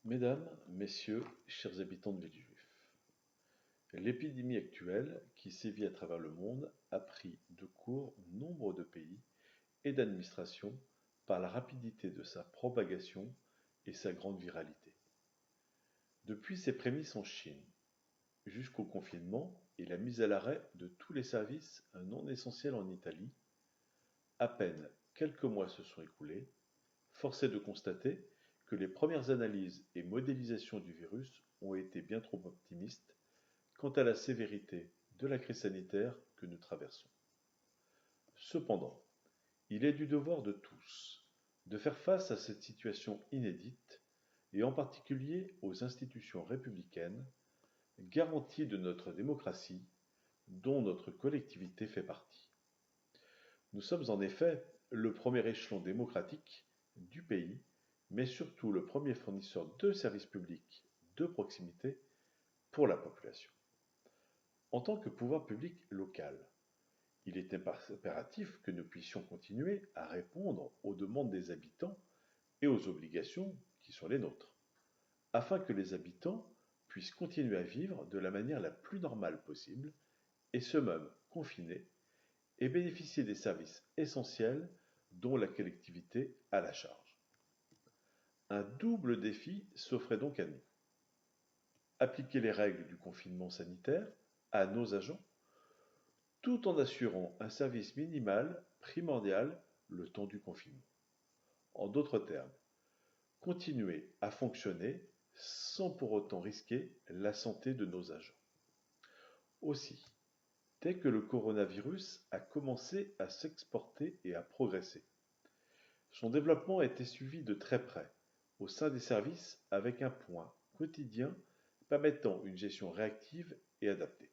Mesdames, Messieurs, chers habitants de Villejuif, l'épidémie actuelle, qui sévit à travers le monde, a pris de court nombre de pays et d'administrations par la rapidité de sa propagation et sa grande viralité. Depuis ses prémices en Chine, jusqu'au confinement et la mise à l'arrêt de tous les services non essentiels en Italie, à peine quelques mois se sont écoulés. Force est de constater que les premières analyses et modélisations du virus ont été bien trop optimistes quant à la sévérité de la crise sanitaire que nous traversons. Cependant, il est du devoir de tous de faire face à cette situation inédite et en particulier aux institutions républicaines, garanties de notre démocratie, dont notre collectivité fait partie. Nous sommes en effet le premier échelon démocratique du pays, mais surtout le premier fournisseur de services publics de proximité pour la population. En tant que pouvoir public local, il est impératif que nous puissions continuer à répondre aux demandes des habitants et aux obligations qui sont les nôtres, afin que les habitants puissent continuer à vivre de la manière la plus normale possible, et ce même confinés, et bénéficier des services essentiels dont la collectivité a la charge. Un double défi s'offrait donc à nous. Appliquer les règles du confinement sanitaire à nos agents, tout en assurant un service minimal primordial le temps du confinement. En d'autres termes, continuer à fonctionner sans pour autant risquer la santé de nos agents. Aussi, dès que le coronavirus a commencé à s'exporter et à progresser, son développement a été suivi de très près au sein des services avec un point quotidien permettant une gestion réactive et adaptée.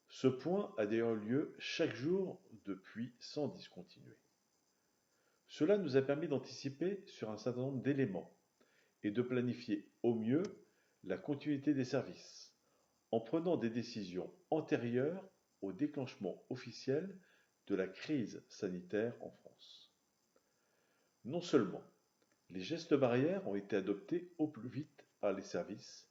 Ce point a d'ailleurs lieu chaque jour depuis sans discontinuer. Cela nous a permis d'anticiper sur un certain nombre d'éléments et de planifier au mieux la continuité des services, en prenant des décisions antérieures au déclenchement officiel de la crise sanitaire en France. Non seulement les gestes barrières ont été adoptés au plus vite par les services,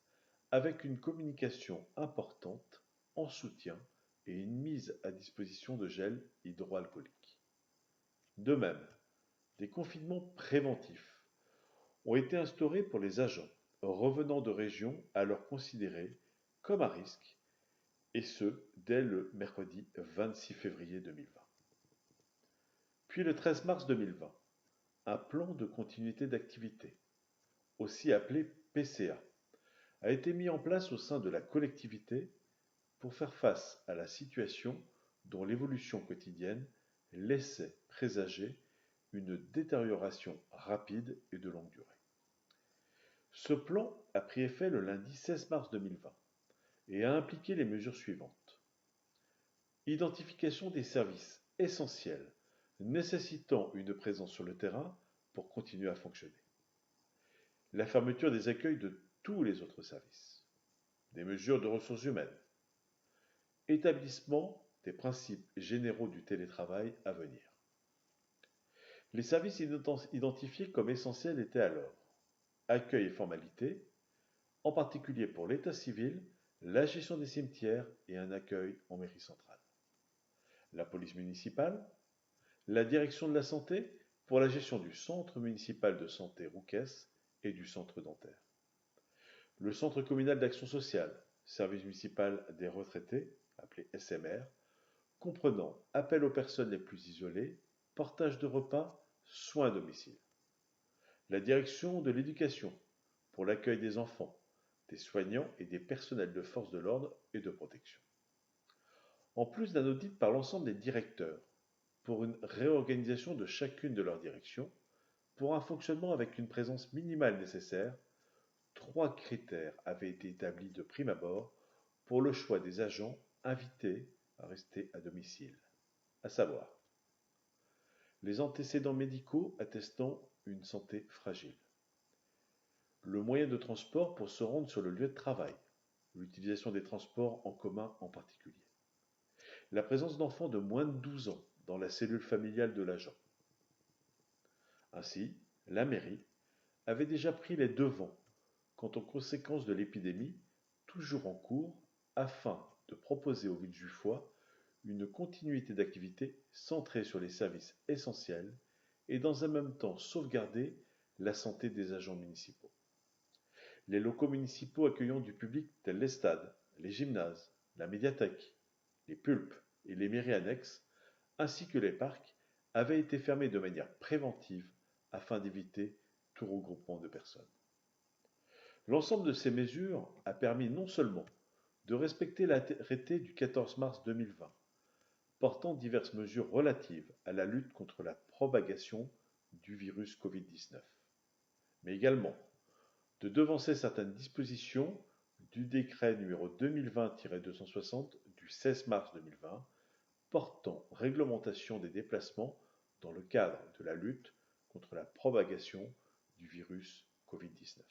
avec une communication importante en soutien et une mise à disposition de gel hydroalcoolique. De même, des confinements préventifs ont été instaurés pour les agents revenant de régions alors considérées comme à risque, et ce dès le mercredi 26 février 2020. Puis le 13 mars 2020, un plan de continuité d'activité, aussi appelé PCA, a été mis en place au sein de la collectivité pour faire face à la situation dont l'évolution quotidienne laissait présager une détérioration rapide et de longue durée. Ce plan a pris effet le lundi 16 mars 2020 et a impliqué les mesures suivantes. Identification des services essentiels nécessitant une présence sur le terrain pour continuer à fonctionner. La fermeture des accueils de tous les autres services. Des mesures de ressources humaines. Établissement des principes généraux du télétravail à venir. Les services identifiés comme essentiels étaient alors accueil et formalités, en particulier pour l'état civil, la gestion des cimetières et un accueil en mairie centrale. La police municipale, la direction de la santé pour la gestion du centre municipal de santé Rouquès et du centre dentaire. Le centre communal d'action sociale, service municipal des retraités, appelé SMR, comprenant appel aux personnes les plus isolées, portage de repas, soins à domicile. La direction de l'éducation, pour l'accueil des enfants, des soignants et des personnels de force de l'ordre et de protection. En plus d'un audit par l'ensemble des directeurs, pour une réorganisation de chacune de leurs directions, pour un fonctionnement avec une présence minimale nécessaire, 3 critères avaient été établis de prime abord pour le choix des agents invités à rester à domicile, à savoir les antécédents médicaux attestant une santé fragile, le moyen de transport pour se rendre sur le lieu de travail, l'utilisation des transports en commun en particulier, la présence d'enfants de moins de 12 ans dans la cellule familiale de l'agent. Ainsi, la mairie avait déjà pris les devants quant aux conséquences de l'épidémie toujours en cours afin de proposer aux Villejuifois une continuité d'activité centrée sur les services essentiels et dans un même temps sauvegarder la santé des agents municipaux. Les locaux municipaux accueillant du public tels les stades, les gymnases, la médiathèque, les pulpes et les mairies annexes, ainsi que les parcs, avaient été fermés de manière préventive afin d'éviter tout regroupement de personnes. L'ensemble de ces mesures a permis non seulement de respecter l'arrêté du 14 mars 2020, portant diverses mesures relatives à la lutte contre la propagation du virus Covid-19, mais également de devancer certaines dispositions du décret n° 2020-260 du 16 mars 2020 portant réglementation des déplacements dans le cadre de la lutte contre la propagation du virus Covid-19.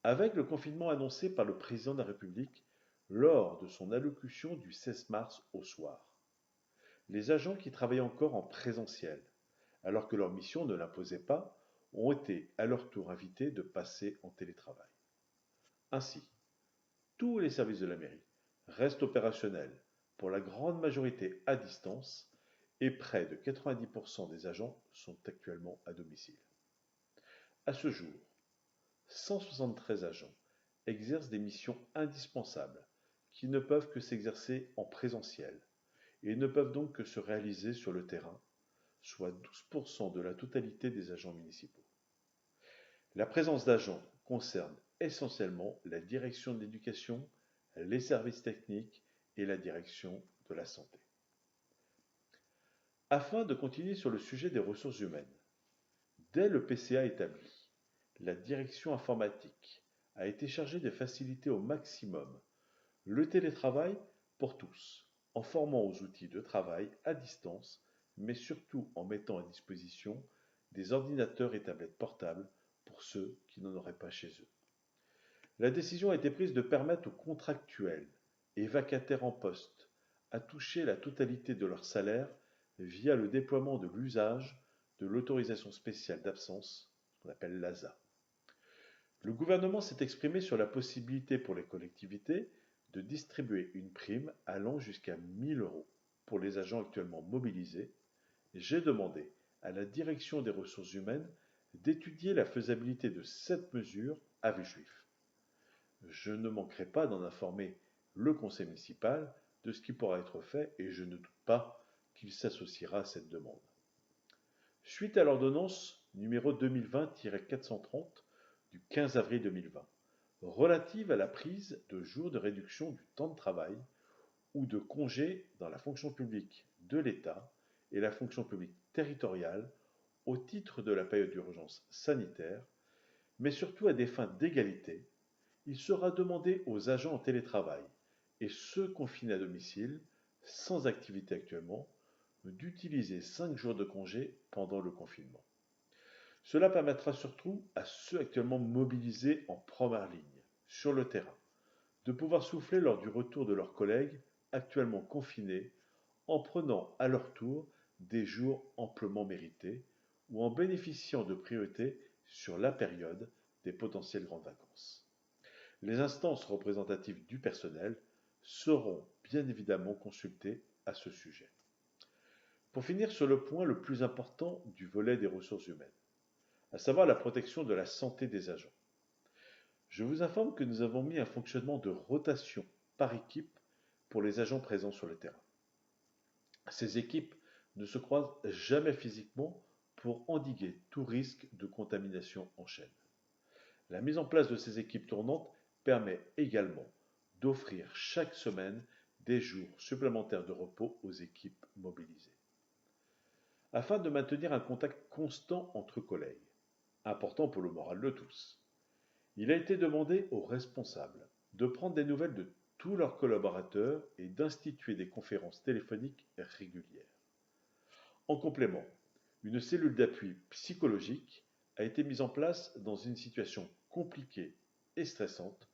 Avec le confinement annoncé par le président de la République lors de son allocution du 16 mars au soir, les agents qui travaillaient encore en présentiel, alors que leur mission ne l'imposait pas, ont été à leur tour invités de passer en télétravail. Ainsi, tous les services de la mairie restent opérationnels pour la grande majorité à distance et près de 90% des agents sont actuellement à domicile. À ce jour, 173 agents exercent des missions indispensables qui ne peuvent que s'exercer en présentiel et ne peuvent donc que se réaliser sur le terrain, soit 12% de la totalité des agents municipaux. La présence d'agents concerne essentiellement la direction de l'éducation, les services techniques et la direction de la santé. Afin de continuer sur le sujet des ressources humaines, dès le PCA établi, la direction informatique a été chargée de faciliter au maximum le télétravail pour tous, en formant aux outils de travail à distance, mais surtout en mettant à disposition des ordinateurs et tablettes portables pour ceux qui n'en auraient pas chez eux. La décision a été prise de permettre aux contractuels et vacataires en poste à toucher la totalité de leur salaire via le déploiement de l'usage de l'autorisation spéciale d'absence, ce qu'on appelle l'ASA. Le gouvernement s'est exprimé sur la possibilité pour les collectivités de distribuer une prime allant jusqu'à 1 000 € pour les agents actuellement mobilisés. J'ai demandé à la direction des ressources humaines d'étudier la faisabilité de cette mesure à Villejuif. Je ne manquerai pas d'en informer le conseil municipal de ce qui pourra être fait et je ne doute pas qu'il s'associera à cette demande. Suite à l'ordonnance numéro 2020-430 du 15 avril 2020, relative à la prise de jours de réduction du temps de travail ou de congés dans la fonction publique de l'État et la fonction publique territoriale au titre de la période d'urgence sanitaire, mais surtout à des fins d'égalité, il sera demandé aux agents en télétravail et ceux confinés à domicile, sans activité actuellement, d'utiliser 5 jours de congé pendant le confinement. Cela permettra surtout à ceux actuellement mobilisés en première ligne, sur le terrain, de pouvoir souffler lors du retour de leurs collègues actuellement confinés en prenant à leur tour des jours amplement mérités ou en bénéficiant de priorités sur la période des potentielles grandes vacances. Les instances représentatives du personnel seront bien évidemment consultées à ce sujet. Pour finir sur le point le plus important du volet des ressources humaines, à savoir la protection de la santé des agents. Je vous informe que nous avons mis un fonctionnement de rotation par équipe pour les agents présents sur le terrain. Ces équipes ne se croisent jamais physiquement pour endiguer tout risque de contamination en chaîne. La mise en place de ces équipes tournantes permet également d'offrir chaque semaine des jours supplémentaires de repos aux équipes mobilisées. Afin de maintenir un contact constant entre collègues, important pour le moral de tous, il a été demandé aux responsables de prendre des nouvelles de tous leurs collaborateurs et d'instituer des conférences téléphoniques régulières. En complément, une cellule d'appui psychologique a été mise en place dans une situation compliquée et stressante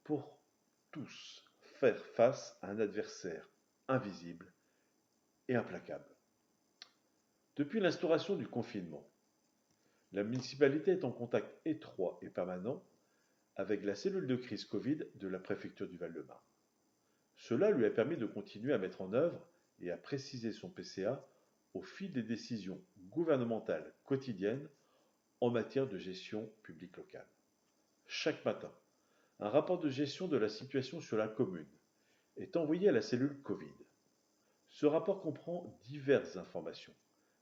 pour tous faire face à un adversaire invisible et implacable. Depuis l'instauration du confinement, la municipalité est en contact étroit et permanent avec la cellule de crise Covid de la préfecture du Val-de-Marne. Cela lui a permis de continuer à mettre en œuvre et à préciser son PCA au fil des décisions gouvernementales quotidiennes en matière de gestion publique locale. Chaque matin, un rapport de gestion de la situation sur la commune est envoyé à la cellule Covid. Ce rapport comprend diverses informations,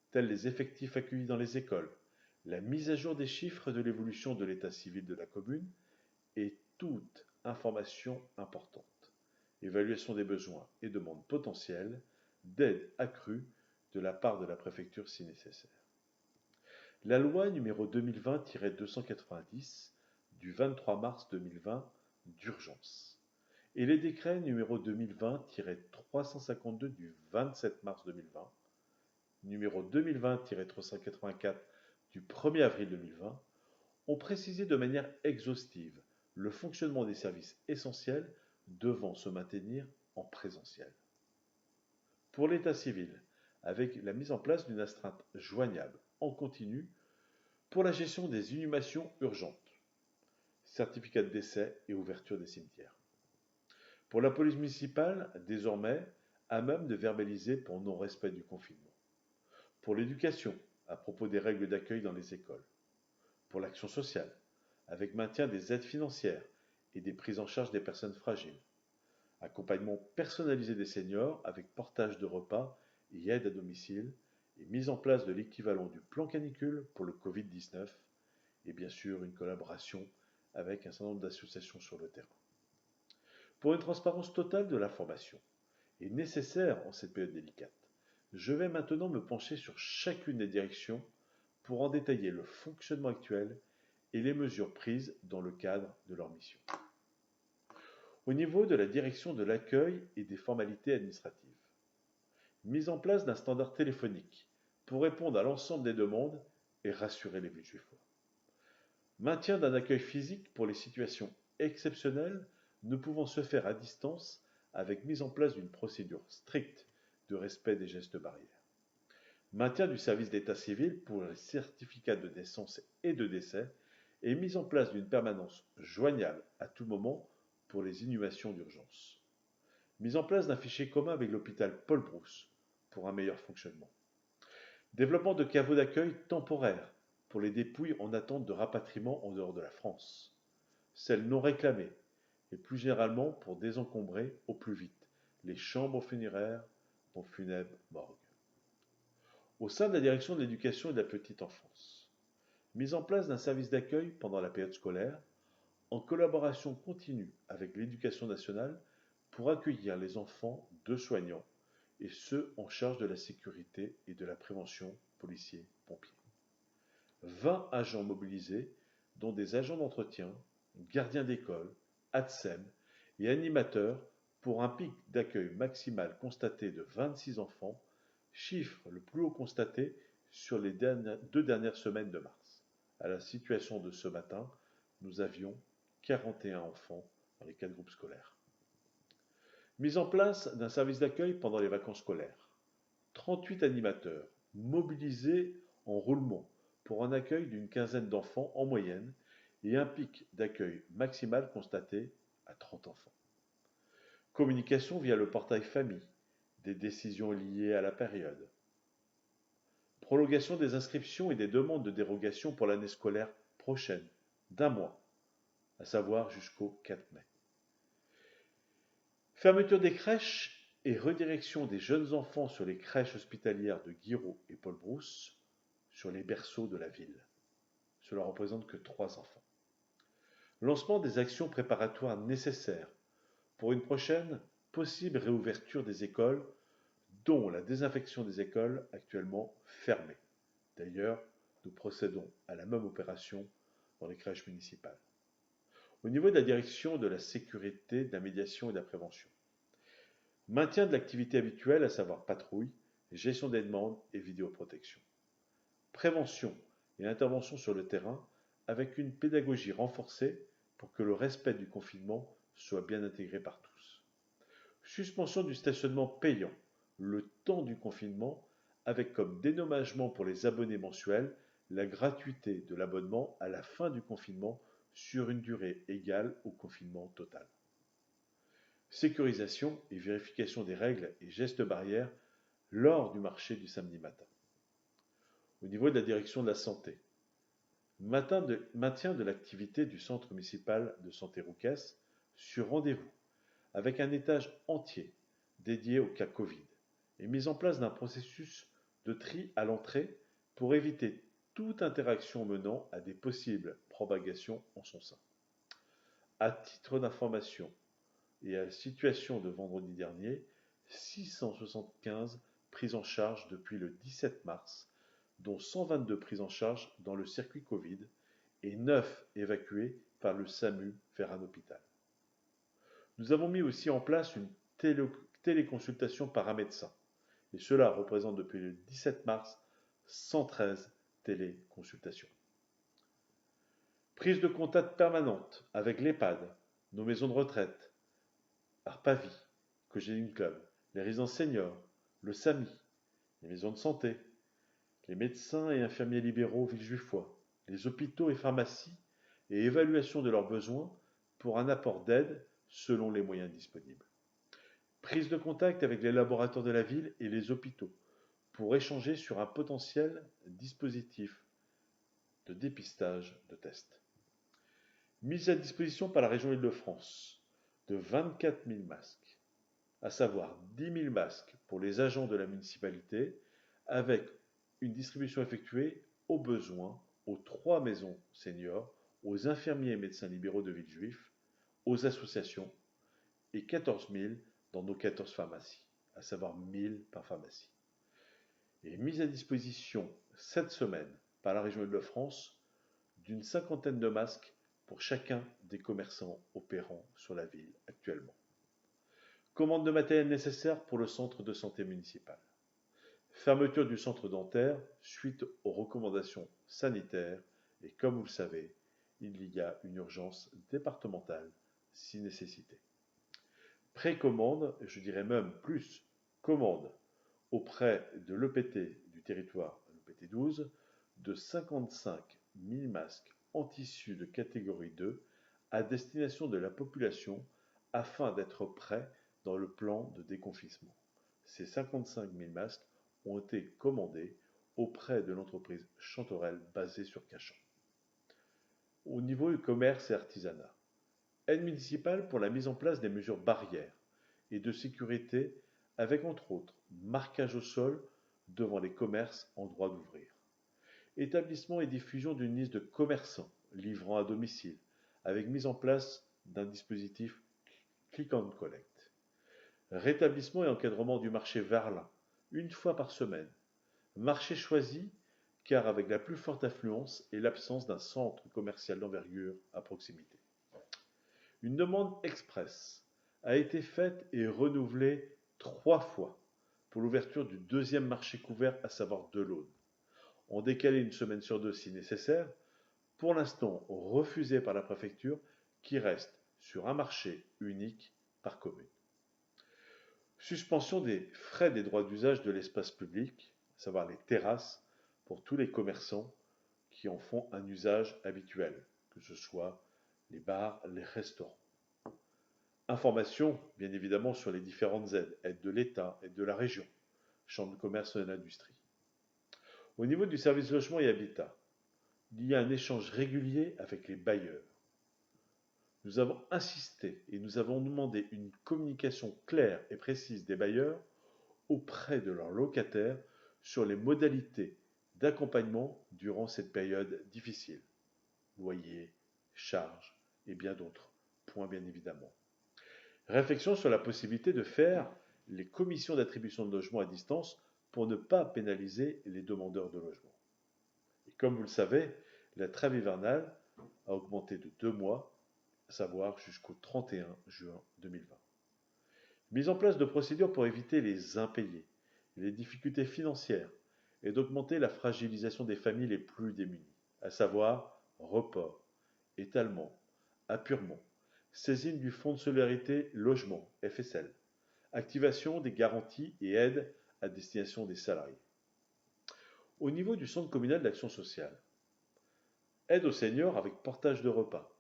telles les effectifs accueillis dans les écoles, la mise à jour des chiffres de l'évolution de l'état civil de la commune et toute information importante, évaluation des besoins et demandes potentielles d'aide accrue de la part de la préfecture si nécessaire. La loi numéro 2020-290 du 23 mars 2020 d'urgence et les décrets numéro 2020-352 du 27 mars 2020, numéro 2020-384 du 1er avril 2020, ont précisé de manière exhaustive le fonctionnement des services essentiels devant se maintenir en présentiel. Pour l'état civil, avec la mise en place d'une astreinte joignable en continu pour la gestion des inhumations urgentes, certificat de décès et ouverture des cimetières. Pour la police municipale, désormais, à même de verbaliser pour non-respect du confinement. Pour l'éducation, à propos des règles d'accueil dans les écoles. Pour l'action sociale, avec maintien des aides financières et des prises en charge des personnes fragiles. Accompagnement personnalisé des seniors avec portage de repas et aide à domicile et mise en place de l'équivalent du plan canicule pour le Covid-19 et bien sûr une collaboration avec un certain nombre d'associations sur le terrain. Pour une transparence totale de l'information, et nécessaire en cette période délicate, je vais maintenant me pencher sur chacune des directions pour en détailler le fonctionnement actuel et les mesures prises dans le cadre de leur mission. Au niveau de la direction de l'accueil et des formalités administratives, mise en place d'un standard téléphonique pour répondre à l'ensemble des demandes et rassurer les Villejuifois. Maintien d'un accueil physique pour les situations exceptionnelles ne pouvant se faire à distance avec mise en place d'une procédure stricte de respect des gestes barrières. Maintien du service d'état civil pour les certificats de naissance et de décès et mise en place d'une permanence joignable à tout moment pour les inhumations d'urgence. Mise en place d'un fichier commun avec l'hôpital Paul Brousse pour un meilleur fonctionnement. Développement de caveaux d'accueil temporaires pour les dépouilles en attente de rapatriement en dehors de la France. Celles non réclamées et plus généralement pour désencombrer au plus vite les chambres funéraires, pompes funèbres, morgues. Au sein de la direction de l'éducation et de la petite enfance, mise en place d'un service d'accueil pendant la période scolaire, en collaboration continue avec l'éducation nationale pour accueillir les enfants de soignants et ceux en charge de la sécurité et de la prévention, policiers, pompiers. 20 agents mobilisés, dont des agents d'entretien, gardiens d'école, ATSEM et animateurs pour un pic d'accueil maximal constaté de 26 enfants, chiffre le plus haut constaté sur les 2 dernières semaines de mars. À la situation de ce matin, nous avions 41 enfants dans les 4 groupes scolaires. Mise en place d'un service d'accueil pendant les vacances scolaires. 38 animateurs mobilisés en roulement pour un accueil d'une quinzaine d'enfants en moyenne et un pic d'accueil maximal constaté à 30 enfants. Communication via le portail famille, des décisions liées à la période. Prolongation des inscriptions et des demandes de dérogation pour l'année scolaire prochaine, d'1 mois, à savoir jusqu'au 4 mai. Fermeture des crèches et redirection des jeunes enfants sur les crèches hospitalières de Guiraud et Paul Brousse sur les berceaux de la ville. Cela représente que 3 enfants. Lancement des actions préparatoires nécessaires pour une prochaine possible réouverture des écoles, dont la désinfection des écoles actuellement fermées. D'ailleurs, nous procédons à la même opération dans les crèches municipales. Au niveau de la direction de la sécurité, de la médiation et de la prévention. Maintien de l'activité habituelle, à savoir patrouille, gestion des demandes et vidéoprotection. Prévention et intervention sur le terrain avec une pédagogie renforcée pour que le respect du confinement soit bien intégré par tous. Suspension du stationnement payant, le temps du confinement, avec comme dédommagement pour les abonnés mensuels la gratuité de l'abonnement à la fin du confinement sur une durée égale au confinement total. Sécurisation et vérification des règles et gestes barrières lors du marché du samedi matin. Au niveau de la direction de la santé, maintien de l'activité du centre municipal de santé Rouquès sur rendez-vous, avec un étage entier dédié au cas Covid, et mise en place d'un processus de tri à l'entrée pour éviter toute interaction menant à des possibles propagations en son sein. À titre d'information et à la situation de vendredi dernier, 675 prises en charge depuis le 17 mars, dont 122 prises en charge dans le circuit Covid et 9 évacuées par le SAMU vers un hôpital. Nous avons mis aussi en place une téléconsultation par un médecin, et cela représente depuis le 17 mars 113 téléconsultations. Prise de contact permanente avec l'EHPAD, nos maisons de retraite, Arpavi, Cogénie Club, les résidences seniors, le SAMI, les maisons de santé, les médecins et infirmiers libéraux villejuifois, les hôpitaux et pharmacies, et évaluation de leurs besoins pour un apport d'aide selon les moyens disponibles. Prise de contact avec les laboratoires de la ville et les hôpitaux pour échanger sur un potentiel dispositif de dépistage de tests. Mise à disposition par la région Île-de-France de 24 000 masques, à savoir 10 000 masques pour les agents de la municipalité, avec une distribution effectuée aux besoins aux 3 maisons seniors, aux infirmiers et médecins libéraux de Villejuif, aux associations, et 14 000 dans nos 14 pharmacies, à savoir 1000 par pharmacie. Et mise à disposition cette semaine par la région Île-de-France d'une 50aine de masques pour chacun des commerçants opérant sur la ville actuellement. Commande de matériel nécessaire pour le centre de santé municipal. Fermeture du centre dentaire suite aux recommandations sanitaires et comme vous le savez, il y a une urgence départementale si nécessité. Précommande, je dirais même plus, commande auprès de l'EPT du territoire, l'EPT 12, de 55 000 masques en tissu de catégorie 2 à destination de la population afin d'être prêts dans le plan de déconfinement. Ces 55 000 masques ont été commandés auprès de l'entreprise Chantorel basée sur Cachan. Au niveau du commerce et artisanat, aide municipale pour la mise en place des mesures barrières et de sécurité avec entre autres marquage au sol devant les commerces en droit d'ouvrir. Établissement et diffusion d'une liste de commerçants livrant à domicile avec mise en place d'un dispositif click and collect. Rétablissement et encadrement du marché Verlin, une fois par semaine. Marché choisi car avec la plus forte affluence et l'absence d'un centre commercial d'envergure à proximité. Une demande express a été faite et renouvelée 3 fois pour l'ouverture du deuxième marché couvert, à savoir de l'Aune. En décalé une semaine sur 2 si nécessaire, pour l'instant refusé par la préfecture qui reste sur un marché unique par commune. Suspension des frais des droits d'usage de l'espace public, à savoir les terrasses, pour tous les commerçants qui en font un usage habituel, que ce soit les bars, les restaurants. Information, bien évidemment, sur les différentes aides, aides de l'État, aides de la région, chambre de commerce et d'industrie. Au niveau du service logement et habitat, il y a un échange régulier avec les bailleurs. Nous avons insisté et nous avons demandé une communication claire et précise des bailleurs auprès de leurs locataires sur les modalités d'accompagnement durant cette période difficile. Loyer, charges et bien d'autres points bien évidemment. Réflexion sur la possibilité de faire les commissions d'attribution de logement à distance pour ne pas pénaliser les demandeurs de logement. Et comme vous le savez, la trêve hivernale a augmenté de 2 mois, à savoir jusqu'au 31 juin 2020. Mise en place de procédures pour éviter les impayés, les difficultés financières et d'augmenter la fragilisation des familles les plus démunies, à savoir report, étalement, apurement, saisine du Fonds de solidarité logement, FSL, activation des garanties et aides à destination des salariés. Au niveau du Centre communal d'action sociale, aide aux seniors avec portage de repas,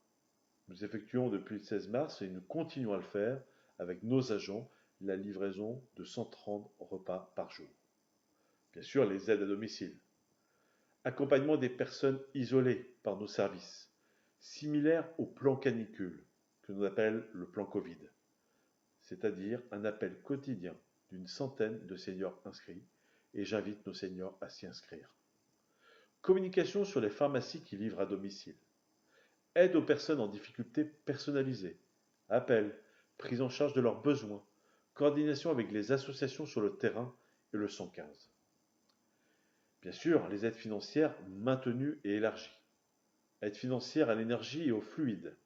Nous effectuons depuis le 16 mars, et nous continuons à le faire avec nos agents, la livraison de 130 repas par jour. Bien sûr, les aides à domicile. Accompagnement des personnes isolées par nos services, similaire au plan canicule, que l'on appelle le plan Covid, c'est-à-dire un appel quotidien d'une centaine de seniors inscrits, et j'invite nos seniors à s'y inscrire. Communication sur les pharmacies qui livrent à domicile. Aide aux personnes en difficulté personnalisée. Appel, prise en charge de leurs besoins, coordination avec les associations sur le terrain et le 115. Bien sûr, les aides financières maintenues et élargies. Aide financière à l'énergie et aux fluides,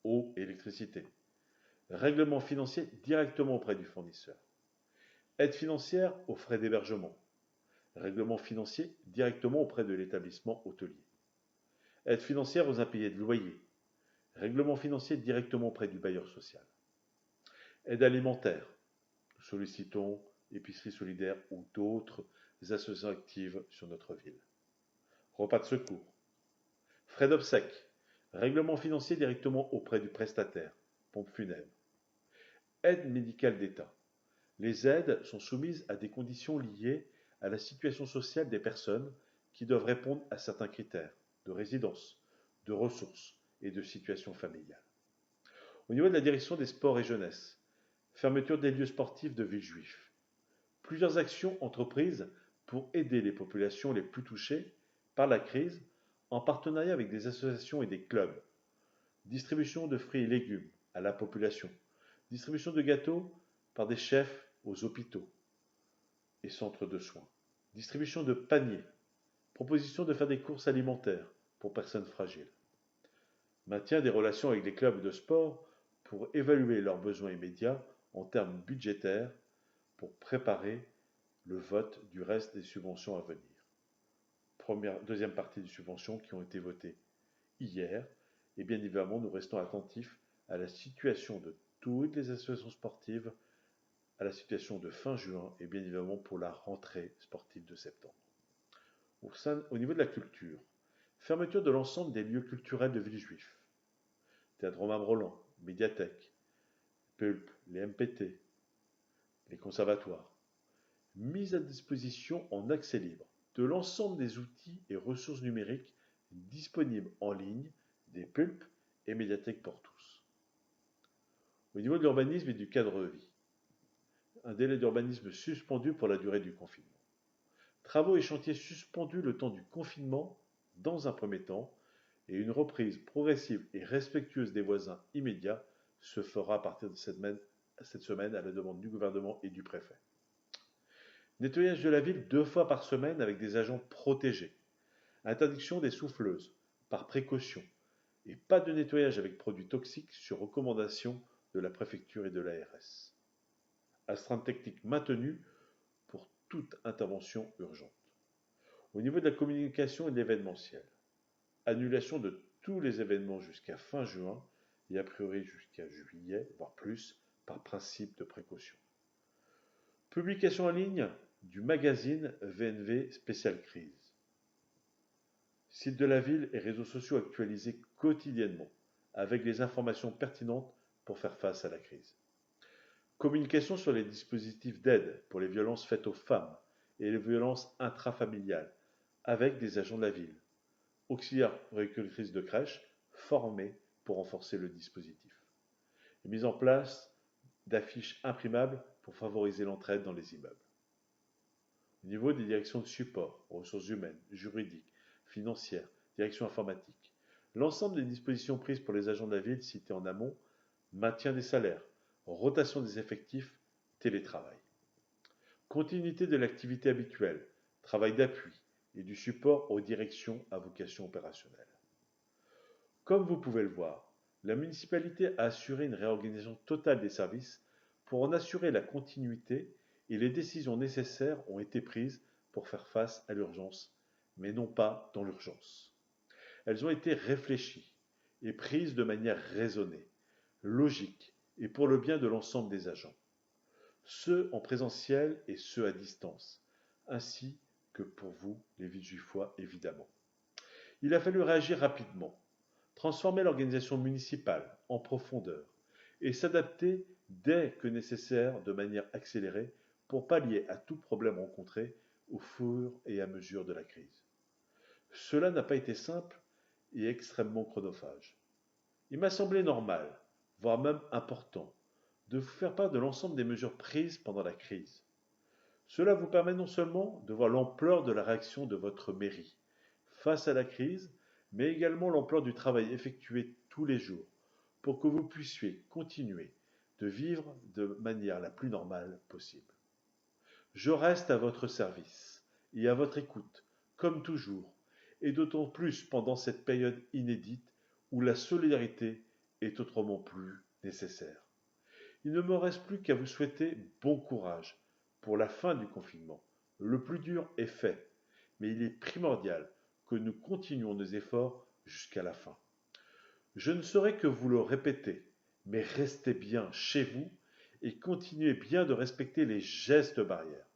eau et électricité. Règlement financier directement auprès du fournisseur. Aide financière aux frais d'hébergement. Règlement financier directement auprès de l'établissement hôtelier. Aide financière aux impayés de loyer. Règlement financier directement auprès du bailleur social. Aide alimentaire. Nous sollicitons Épicerie Solidaire ou d'autres associations actives sur notre ville. Repas de secours. Frais d'obsèques. Règlement financier directement auprès du prestataire. Pompe funèbre. Aide médicale d'État. Les aides sont soumises à des conditions liées à la situation sociale des personnes qui doivent répondre à certains critères de résidence, de ressources et de situation familiale. Au niveau de la direction des sports et jeunesse, fermeture des lieux sportifs de Villejuif. Plusieurs actions entreprises pour aider les populations les plus touchées par la crise en partenariat avec des associations et des clubs. Distribution de fruits et légumes à la population. Distribution de gâteaux par des chefs aux hôpitaux et centres de soins. Distribution de paniers. Proposition de faire des courses alimentaires pour personnes fragiles. Maintien des relations avec les clubs de sport pour évaluer leurs besoins immédiats en termes budgétaires pour préparer le vote du reste des subventions à venir. Deuxième partie des subventions qui ont été votées hier. Et bien évidemment, nous restons attentifs à la situation de toutes les associations sportives, à la situation de fin juin et bien évidemment pour la rentrée sportive de septembre. Au niveau de la culture, fermeture de l'ensemble des lieux culturels de Villejuif. Théâtre Romain Roland, médiathèque, Pulp, les MPT, les conservatoires. Mise à disposition en accès libre de l'ensemble des outils et ressources numériques disponibles en ligne des Pulp et médiathèques pour tous. Au niveau de l'urbanisme et du cadre de vie, un délai d'urbanisme suspendu pour la durée du confinement. Travaux et chantiers suspendus le temps du confinement dans un premier temps, et une reprise progressive et respectueuse des voisins immédiats se fera à partir de cette semaine à la demande du gouvernement et du préfet. Nettoyage de la ville 2 fois par semaine avec des agents protégés. Interdiction des souffleuses, par précaution, et pas de nettoyage avec produits toxiques sur recommandation de la préfecture et de l'ARS. Astreinte technique maintenue pour toute intervention urgente. Au niveau de la communication et de l'événementiel, annulation de tous les événements jusqu'à fin juin et a priori jusqu'à juillet, voire plus, par principe de précaution. Publication en ligne du magazine VNV Spécial Crise. Site de la ville et réseaux sociaux actualisés quotidiennement avec les informations pertinentes pour faire face à la crise. Communication sur les dispositifs d'aide pour les violences faites aux femmes et les violences intrafamiliales avec des agents de la ville. Auxiliaires récoltrices de crèche formés pour renforcer le dispositif. Et mise en place d'affiches imprimables pour favoriser l'entraide dans les immeubles. Au niveau des directions de support, ressources humaines, juridiques, financières, direction informatique, l'ensemble des dispositions prises pour les agents de la ville citées en amont, maintien des salaires, rotation des effectifs, télétravail. Continuité de l'activité habituelle, travail d'appui et du support aux directions à vocation opérationnelle. Comme vous pouvez le voir, la municipalité a assuré une réorganisation totale des services pour en assurer la continuité et les décisions nécessaires ont été prises pour faire face à l'urgence, mais non pas dans l'urgence. Elles ont été réfléchies et prises de manière raisonnée, logique et pour le bien de l'ensemble des agents, ceux en présentiel et ceux à distance, ainsi que pour vous, les Villejuifois, évidemment. Il a fallu réagir rapidement. transformer l'organisation municipale en profondeur et s'adapter dès que nécessaire de manière accélérée pour pallier à tout problème rencontré au fur et à mesure de la crise. Cela n'a pas été simple et extrêmement chronophage. Il m'a semblé normal, voire même important, de vous faire part de l'ensemble des mesures prises pendant la crise. Cela vous permet non seulement de voir l'ampleur de la réaction de votre mairie face à la crise, mais également l'ampleur du travail effectué tous les jours pour que vous puissiez continuer de vivre de manière la plus normale possible. Je reste à votre service et à votre écoute, comme toujours, et d'autant plus pendant cette période inédite où la solidarité est autrement plus nécessaire. Il ne me reste plus qu'à vous souhaiter bon courage pour la fin du confinement. Le plus dur est fait, mais il est primordial que nous continuions nos efforts jusqu'à la fin. Je ne saurais que vous le répéter, mais restez bien chez vous et continuez bien de respecter les gestes barrières.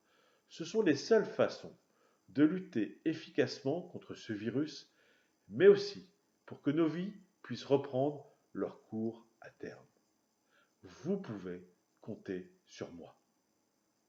Ce sont les seules façons de lutter efficacement contre ce virus, mais aussi pour que nos vies puissent reprendre leur cours à terme. Vous pouvez compter sur moi.